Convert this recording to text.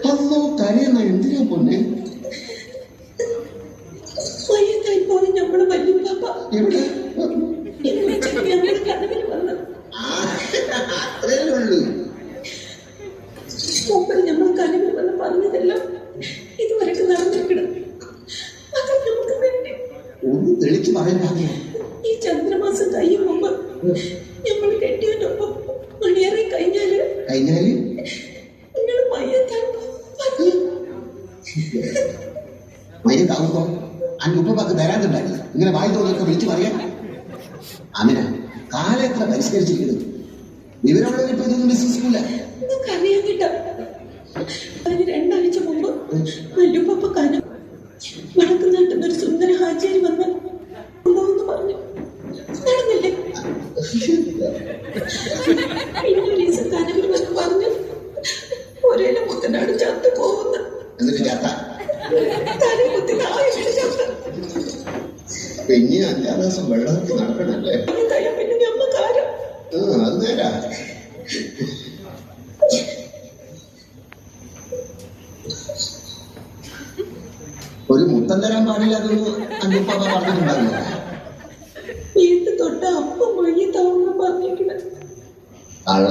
അന്നോ കരയുന്ന എന്തിനാ പൊന്നെ? വയ്യത്തായി പോയി നമ്മള് വല്യപ്പാപ്പ എവിടെ? കനവിൽ വന്നു. അത്രേ ഉള്ളൂ. മൂപ്പര് നമ്മൾ കനവിൽ വന്ന് പറഞ്ഞതെല്ലാം ഇതുവരെയൊക്കെ നടന്നിരിക്കണം. അത് നമുക്ക് വേണ്ടി ഒന്ന് തെളിച്ച് പറയണ്ട. ഈ ചന്ദ്രമാസം കഴിയും മുമ്പ് നമ്മൾ കെട്ടിയതിനൊപ്പം മണിയേറി കഴിഞ്ഞാല് നിങ്ങൾ മയ്യത്താവുമ്പോ അന്റെ ഉപ്പക്ക് തരാതുണ്ടായില്ല. ഇങ്ങനെ വായി തോന്നൊക്കെ വിളിച്ചു പറയാൻ. അമിന കാലം എത്ര പരിഷ്കരിച്ചിരിക്കുന്നു. വിവരമുള്ളവർ ഇപ്പൊ ഇതൊന്നും വിശ്വസിക്കൂല. നിങ്ങൾക്ക് അറിയാൻ കിട്ടാം. അതിന് 2 ആഴ്ച മുമ്പ് വല്യപ്പാപ്പ കനം വടക്ക് നാട്ടിൽ ഒരു സുന്ദര ഹാജിയാരി വന്ന് കൊണ്ടുവന്ന് പറഞ്ഞു. നടന്നില്ലേ? പിന്നെ ഒരു ദിവസം കനവിൽ വന്ന് പറഞ്ഞു ഒരേല മുത്തനാട് ചത്തു പോകുന്ന. എന്നിട്ട് ചത്ത തലേ കുത്തിന് ആയിരം ചത്ത. പിന്നെ 5 ദിവസം വെള്ളത്തിൽ നടക്കണല്ലേ? പിന്നെ ഞമ്മക്കാരം അത് നേരാ. ഒരു മുത്തം തരാൻ പാടില്ല അതൊന്നും അന്റെ ഉപ്പ പറഞ്ഞിട്ടുണ്ടാവില്ല. വീട്ടിൽ തൊട്ട അപ്പം മയ്യത്താവുന്ന പറഞ്ഞിരിക്കണം. കള്ള